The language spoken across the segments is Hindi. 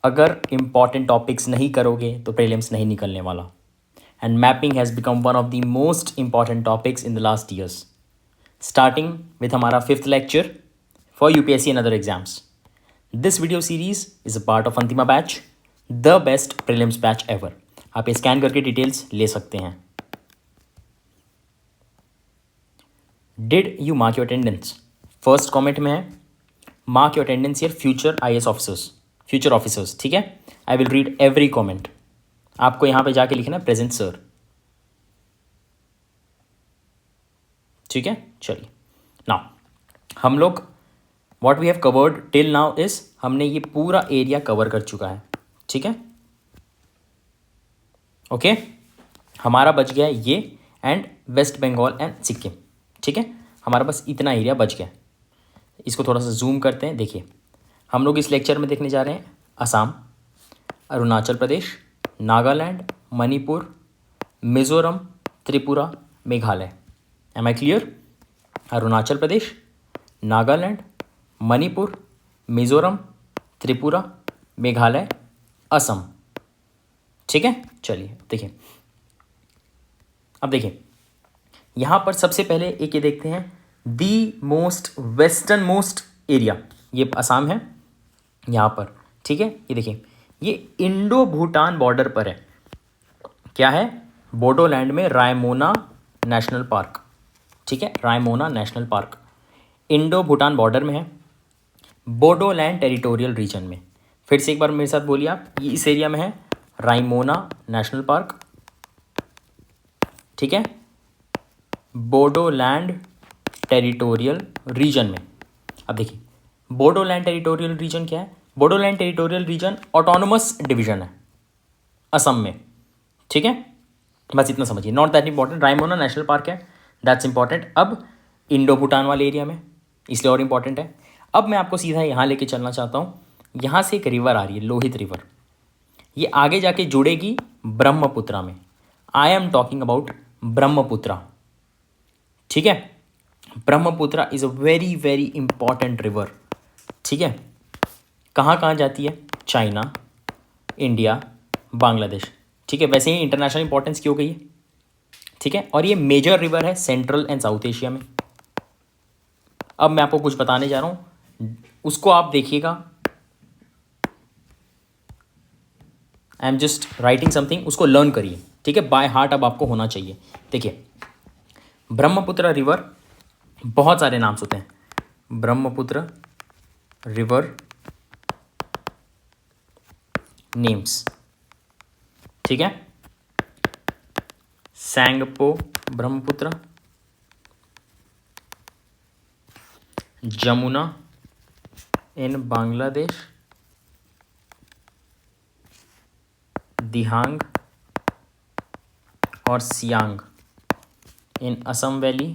अगर इम्पॉर्टेंट टॉपिक्स नहीं करोगे तो प्रीलिम्स नहीं निकलने वाला। And mapping has become one of the most important topics in the last years, starting with हमारा 5th lecture for UPSC and other exams. This video series is a part of Antima batch, the best prelims batch ever. आप ये स्कैन करके डिटेल्स ले सकते हैं। Did you mark your attendance? First comment में है mark your attendance here future IAS officers, future officers. ठीक है, I will read every comment. आपको यहां पे जाके लिखना प्रेजेंट सर। ठीक है, चलिए नाउ हम लोग what we have covered till now is, हमने ये पूरा एरिया कवर कर चुका है। ठीक है, ओके हमारा बच गया ये and West Bengal and Sikkim. ठीक है, हमारा बस इतना एरिया बच गया। इसको थोड़ा सा जूम करते हैं। देखिए, हम लोग इस लेक्चर में देखने जा रहे हैं Assam, Arunachal Pradesh, Nagaland, Manipur, Mizoram, Tripura, Meghalaya. Am I clear? Arunachal Pradesh, Nagaland, Manipur, Mizoram, Tripura, Meghalaya, Assam. ठीक है, चलिए देखिए, अब देखिए यहाँ पर सबसे पहले एक ये देखते हैं the most western most area, ये असम है यहाँ पर। ठीक है, ये देखिए ये इंडो भूटान बॉर्डर पर है। क्या है? बोडोलैंड में रायमोना नेशनल पार्क। ठीक है, Raimona national park Indo Bhutan border में है, बोडोलैंड टेरिटोरियल रीजन में। फिर से एक बार मेरे साथ बोलिए आप, ये इस एरिया में है रायमोना नेशनल पार्क। ठीक है, बोडोलैंड टेरिटोरियल रीजन में। अब देखिए बोडोलैंड टेरिटोरियल रीजन क्या है? Bodoland territorial reason autonomous division है असम में। ठीक है, बस इतना समझिए, not that important. Raimona national park है, दैट्स इंपॉर्टेंट। अब इंडो भूटान वाले एरिया में, इसलिए और इंपॉर्टेंट है। अब मैं आपको सीधा यहाँ लेके चलना चाहता हूँ। यहाँ से एक रिवर आ रही है, लोहित रिवर। ये आगे जाके जुड़ेगी ब्रह्मपुत्रा में। I am talking about Brahmaputra. ठीक है, Brahmaputra is a very very important river. ठीक है, कहाँ कहाँ जाती है? China, India, Bangladesh. ठीक है, वैसे ही इंटरनेशनल इंपॉर्टेंस की हो गई है। ठीक है, और ये मेजर रिवर है सेंट्रल एंड साउथ एशिया में। अब मैं आपको कुछ बताने जा रहा हूँ, उसको आप देखिएगा। I am just writing something, उसको लर्न करिए। ठीक है, बाय हार्ट अब आपको होना चाहिए। देखिए ब्रह्मपुत्र रिवर बहुत सारे नाम होते हैं। Brahmaputra river names. ठीक है, सैंगपो ब्रह्मपुत्र, जमुना इन बांग्लादेश, दिहांग और सियांग इन असम वैली।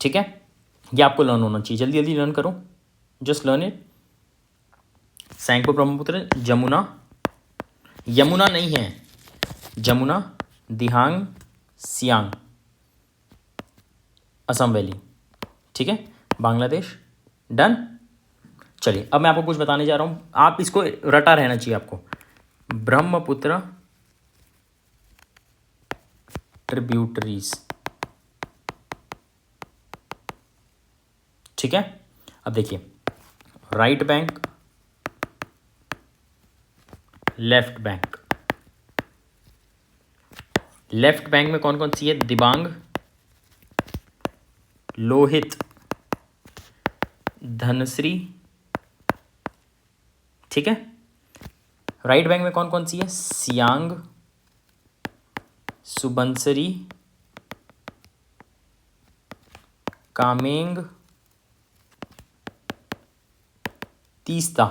ठीक है, ये आपको लर्न होना चाहिए, जल्दी जल्दी लर्न करो, just learn it. Tsangpo Brahmaputra, Jamuna, Yamuna नहीं है, जमुना, दिहांग, सियांग, असम वैली। ठीक है, बांग्लादेश। डन। चलिए अब मैं आपको कुछ बताने जा रहा हूँ, आप इसको रटा रहना चाहिए आपको। ब्रह्मपुत्र ट्रिब्यूटरीज। ठीक है, अब देखिए right bank, left bank. Left bank में कौन कौन सी है? दिबांग, लोहित, धनश्री। ठीक है, राइट बैंक में कौन कौन सी है? सियांग, सुबनसिरी, कामेंग, तीस्ता,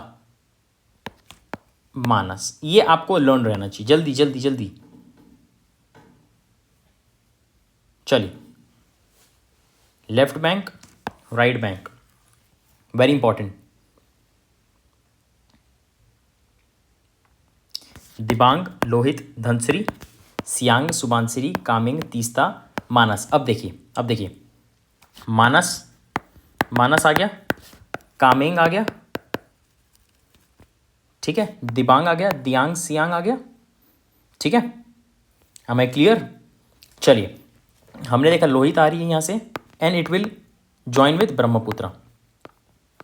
मानस। ये आपको लर्न रहना चाहिए, जल्दी जल्दी जल्दी। चलिए left bank, right bank, very important. Dibang, Lohit, Dhansiri, Siang, Subansiri, Kameng, Teesta, Manas. अब देखिए मानस, मानस आ गया, कामेंग आ गया, ठीक है, दिबांग आ गया, दियांग सियांग आ गया, ठीक है, हमें क्लियर। चलिए, हमने देखा लोहित आ रही है यहाँ से and it will join with Brahmaputra,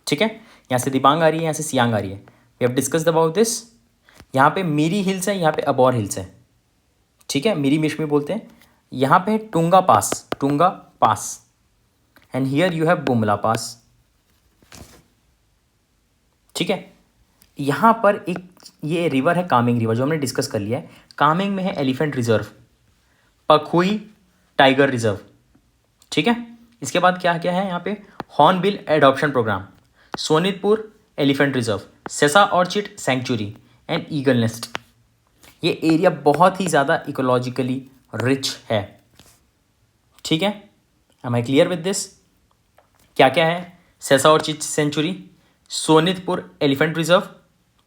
ठीक है, यहाँ से दिबांग आ रही है, यहाँ से सियांग आ रही है। We have discussed about this. यहाँ पे मीरी हिल्स है, यहाँ पे अबौर हिल्स है, ठीक है, मीरी मिश्मी बोलते हैं। यहाँ पे Tunga pass and here you have Bumla pass, ठीक है। यहाँ पर एक ये रिवर है कामेंग रिवर, जो हमने डिस्कस कर लिया है। कामेंग में है elephant reserve, Pakhui tiger reserve, ठीक है। इसके बाद क्या क्या है यहाँ पे, hornbill adoption programme, Sonitpur elephant reserve, Sessa orchid sanctuary and eagle nest. ये एरिया बहुत ही ज़्यादा इकोलॉजिकली रिच है, ठीक है। Am I clear with this? क्या क्या है, Sessa orchid sanctuary, Sonitpur elephant reserve,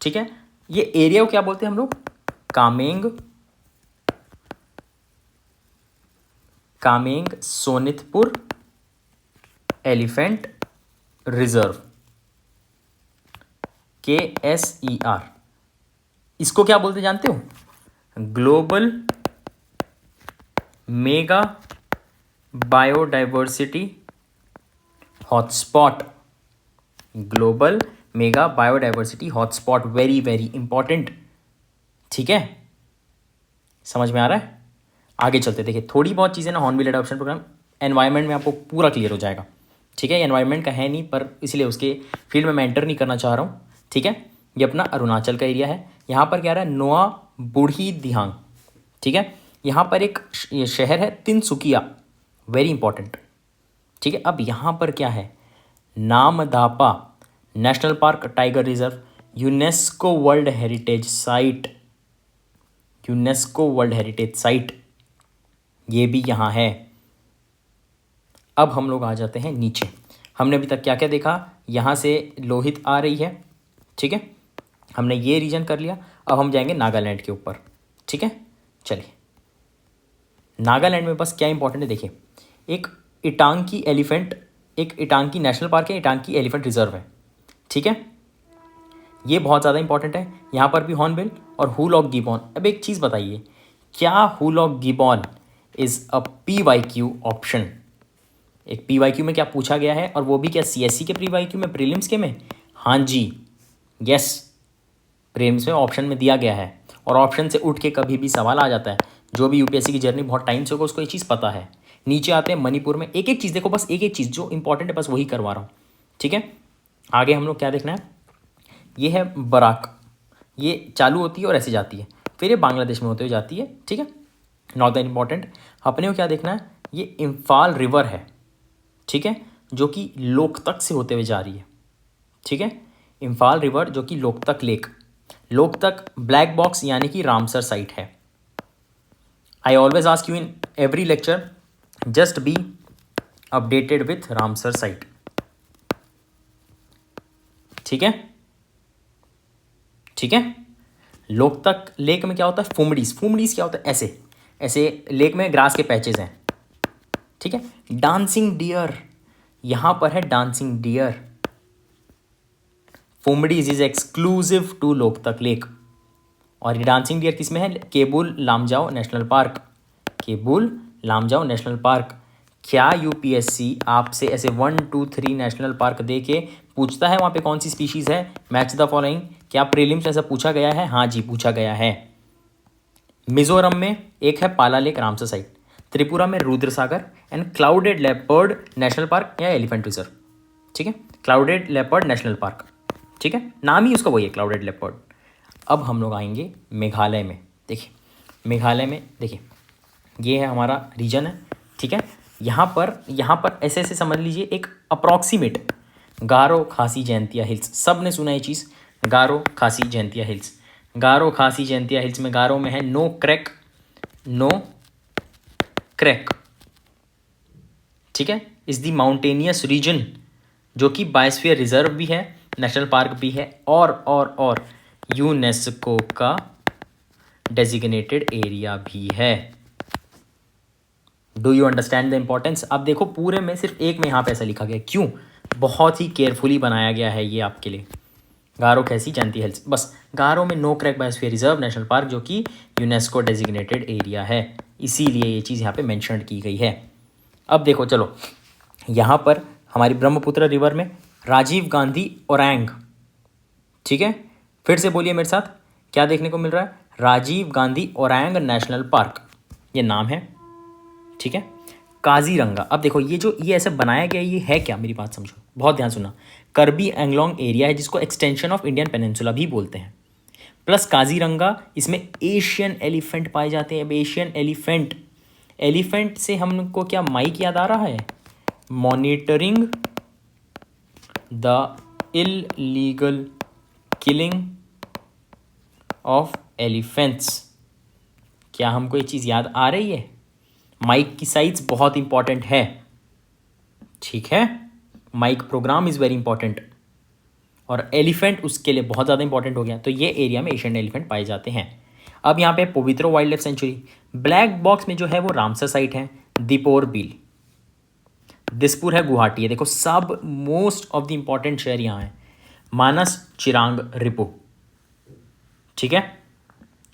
ठीक है। ये एरिया को क्या बोलते हैं हम लोग, Kameng Sonitpur elephant reserve, KSER। इसको क्या बोलते जानते हो, global mega biodiversity hotspot, global mega biodiversity hotspot, very very important, ठीक है। समझ में आ रहा है? आगे चलते, देखिए थोड़ी बहुत चीज़ें ना, हॉर्नबिल एडॉप्शन प्रोग्राम एनवायरनमेंट में आपको पूरा क्लियर हो जाएगा, ठीक है। एनवायरनमेंट का है नहीं, पर इसलिए उसके फील्ड में मैं एंटर नहीं करना चाह रहा हूँ, ठीक है। ये अपना अरुणाचल का एरिया है। यहाँ पर क्या रहा है, नोआ बूढ़ी दिहांग, ठीक है। यहाँ पर एक शहर है तिनसुकिया, वेरी इंपॉर्टेंट, ठीक है। अब यहाँ पर क्या है, Namdapha national park tiger reserve, UNESCO world heritage site, UNESCO world heritage site, ये भी यहाँ है। अब हम लोग आ जाते हैं नीचे। हमने अभी तक क्या क्या देखा, यहाँ से लोहित आ रही है, ठीक है, हमने ये रीजन कर लिया। अब हम जाएंगे नागालैंड के ऊपर, ठीक है। चलिए, नागालैंड में बस क्या इंपॉर्टेंट है, देखिए एक इटांकी नेशनल पार्क है, इटांकी एलिफेंट रिजर्व है, ठीक है। ये बहुत ज़्यादा इंपॉर्टेंट है। यहाँ पर भी हॉर्नबिल और हुलॉक गिबॉन। अब एक चीज़ बताइए, क्या hoolock gibbon is a PYQ option? एक PYQ में क्या पूछा गया है, और वो भी क्या CSE के PYQ में, प्रीलिम्स के में? हाँ जी, यस, प्रीलिम्स में ऑप्शन में दिया गया है, और ऑप्शन से उठ के कभी भी सवाल आ जाता है। जो भी UPSC की जर्नी बहुत टाइम से होगा उसको ये चीज़ पता है। नीचे आते हैं मणिपुर में, एक एक चीज़ देखो, बस एक एक चीज़ जो इंपॉर्टेंट है बस वही करवा रहा हूँ, ठीक है। आगे हम लोग क्या देखना है, ये है बराक, ये चालू होती है और ऐसे जाती है, फिर ये बांग्लादेश में होते हुए जाती है, ठीक है, नॉट दैट इंपॉर्टेंट। अपने को क्या देखना है, ये इम्फाल रिवर है, ठीक है, जो कि लोकतक से होते हुए जा रही है, ठीक है। इम्फाल रिवर जो कि Loktak lake, Loktak black box यानी कि रामसर साइट है। I always ask you in every lecture, just be updated with Ramsar site, ठीक है, ठीक है। लोकतक लेक में क्या होता है, फुमडीज क्या होता है, ऐसे ऐसे लेक में ग्रास के पैचेज हैं, ठीक है। डांसिंग डियर, यहां पर है dancing deer. Phumdis is exclusive to Loktak lake. और ये डांसिंग डियर किस में है, Keibul Lamjao national park, Keibul Lamjao national park. क्या UPSC आपसे ऐसे 1 2 3 नेशनल पार्क दे के पूछता है वहाँ पे कौन सी स्पीशीज़ है, मैच द फॉलोइंग? क्या प्रीलिम्स ऐसा पूछा गया है? हाँ जी, पूछा गया है। मिजोरम में एक है पाला लेक रामसर साइट, त्रिपुरा में Rudrasagar and clouded leopard national park या एलिफेंट रिजर्व, ठीक है, क्लाउडेड लेपर्ड नेशनल पार्क, ठीक है, नाम ही उसका वही है, क्लाउडेड लेपर्ड। अब हम लोग आएंगे मेघालय में। देखिए मेघालय में देखिए ये है हमारा रीजन है, ठीक है। यहाँ पर ऐसे ऐसे समझ लीजिए, एक अप्रॉक्सीमेट गारो खासी जयंतिया हिल्स, सब ने सुना ये चीज़, गारो खासी जयंतिया हिल्स। गारो खासी जयंतिया हिल्स में गारो में है नो क्रैक, ठीक है, इज़ दी माउंटेनियस रीजन, जो कि बायोस्फीयर रिजर्व भी है, नेशनल पार्क भी है, और यूनेस्को का डेजिग्नेटेड एरिया भी है। Do you understand the importance? अब देखो पूरे में सिर्फ एक में यहाँ पे ऐसा लिखा गया, क्यों? बहुत ही केयरफुली बनाया गया है ये आपके लिए, गारो खैसी जयंती हिल्स, बस गारो में no crack biosphere reserve national park जो कि यूनेस्को डेजिग्नेटेड एरिया है, इसीलिए ये चीज़ यहाँ पे मेंशन की गई है। अब देखो चलो, यहाँ पर हमारी ब्रह्मपुत्र रिवर में राजीव गांधी ओरैंग, ठीक है, फिर से बोलिए मेरे साथ, क्या देखने को मिल रहा है? राजीव गांधी ओरैंग नेशनल पार्क, ये नाम है, ठीक है। काजीरंगा, अब देखो ये ऐसे बनाया गया, ये है क्या, मेरी बात समझो, बहुत ध्यान सुना। करबी एंगलोंग एरिया है जिसको एक्सटेंशन ऑफ इंडियन पेनिनसुला भी बोलते हैं, प्लस काजीरंगा, इसमें एशियन एलिफेंट पाए जाते हैं। अब एशियन एलिफेंट से हमको क्या माइक याद आ रहा है? Monitoring the illegal killing of elephants, क्या हमको ये चीज़ याद आ रही है? माइक की साइज बहुत इंपॉर्टेंट है, ठीक है, MIKE program is very important, और एलिफेंट उसके लिए बहुत ज़्यादा इंपॉर्टेंट हो गया। तो ये एरिया में एशियन एलिफेंट पाए जाते हैं। अब यहाँ पे Pobitora wildlife sanctuary, black box में जो है वो रामसर साइट है, दीपोर बिल, दिसपुर है, गुवाहाटी है। देखो सब मोस्ट ऑफ द इंपॉर्टेंट शहर यहाँ है, मानस, चिरांग, रिपु, ठीक है।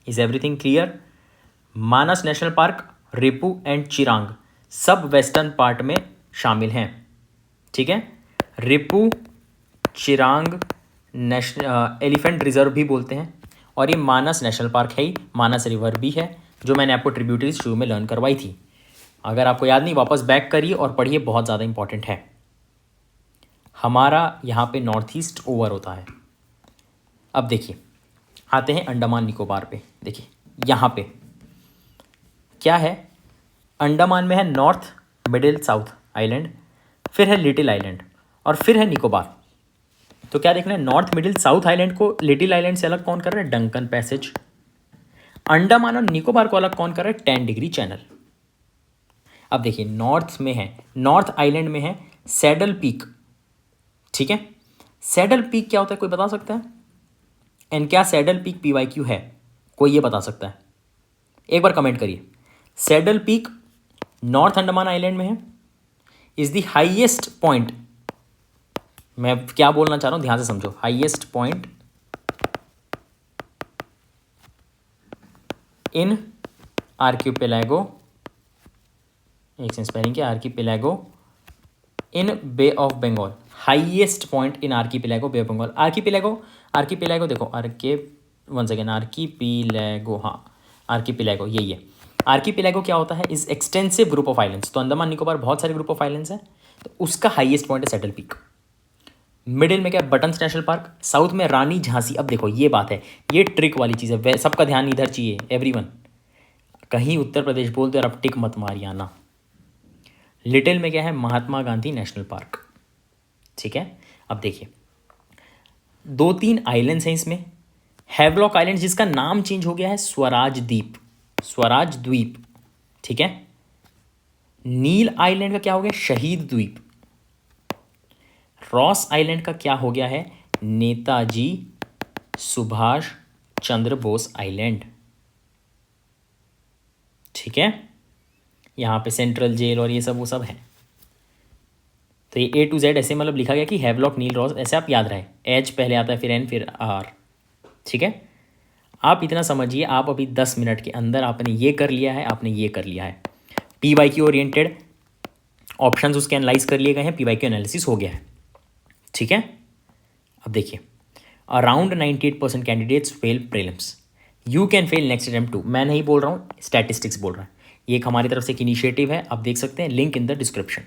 Is everything clear? Manas national park, Ripu and Chirang सब वेस्टर्न पार्ट में शामिल हैं, ठीक है। रिपु, चिरांग नेशनल एलिफेंट रिजर्व भी बोलते हैं, और ये मानस नेशनल पार्क है ही, मानस रिवर भी है, जो मैंने आपको ट्रिब्यूटरीज शुरू में लर्न करवाई थी। अगर आपको याद नहीं, वापस बैक करिए और पढ़िए, बहुत ज़्यादा इंपॉर्टेंट है। हमारा यहाँ पे नॉर्थ ईस्ट ओवर होता है। अब देखिए, आते हैं अंडमान निकोबार पे। देखिए यहाँ पे क्या है, अंडमान में है नॉर्थ, मिडिल, साउथ आइलैंड, फिर है लिटिल आइलैंड, और फिर है निकोबार। तो क्या देखना है, नॉर्थ, मिडिल, साउथ आइलैंड को लिटिल आइलैंड से अलग कौन कर रहा है? Duncan passage. अंडमान और निकोबार को अलग कौन कर रहा है? 10 डिग्री चैनल। अब देखिए, नॉर्थ में है, नॉर्थ आइलैंड में है सैडल पीक, ठीक है। सैडल पीक क्या होता है, कोई बता सकता है? एंड क्या सैडल पीक PYQ है? कोई ये बता सकता है? एक बार कमेंट करिए। Saddle peak north Andaman island में है, इज द हाईएस्ट पॉइंट, मैं क्या बोलना चाह रहा हूं ध्यान से समझो, हाईएस्ट पॉइंट इन आर्किपेलागो, एक सेंस स्पेलिंग क्या, archipelago in Bay of Bengal, highest point in archipelago Bay of Bengal. Archipelago देखो, वन सेकेंड, आर्किपेलागो, हाँ आर्किपेलागो यही है। आर्किपेलागो क्या होता है? Is extensive group of islands. तो अंडमान निकोबार बहुत सारे ग्रुप ऑफ आइलैंड्स हैं, तो उसका हाईएस्ट पॉइंट है सैडल पीक। मिडिल में क्या है? Buttons national park. साउथ में रानी झांसी। अब देखो ये बात है, ये ट्रिक वाली चीज़ है, सबका ध्यान इधर चाहिए एवरीवन। कहीं उत्तर प्रदेश बोलते और अब टिक मत मारिए आना। लिटिल में क्या है? महात्मा गांधी नेशनल पार्क, ठीक है। अब देखिए 2-3 आइलैंड्स हैं इसमें। हैवलॉक आइलैंड जिसका नाम चेंज हो गया है स्वराज द्वीप, ठीक है। नील आइलैंड का क्या हो गया? शहीद द्वीप। रॉस आइलैंड का क्या हो गया है? नेताजी सुभाष चंद्र बोस आइलैंड, ठीक है। यहाँ पे सेंट्रल जेल और ये सब वो सब है। तो ये A to Z ऐसे मतलब लिखा गया कि हैवलॉक, नील, रॉस, ऐसे आप याद रहे, H पहले आता है, फिर N, फिर R, ठीक है। आप इतना समझिए, आप अभी 10 मिनट के अंदर आपने ये कर लिया है, आपने ये कर लिया है। PYQ ओरिएंटेड ऑप्शंस उसके एनालाइज कर लिए गए हैं, PYQ एनालिसिस हो गया है, ठीक है। अब देखिए, around 98% candidates fail prelims, you can fail next attempt too. मैं नहीं बोल रहा हूँ, स्टैटिस्टिक्स बोल रहा है। ये एक हमारी तरफ से एक इनिशिएटिव है, आप देख सकते हैं, लिंक इन द डिस्क्रिप्शन।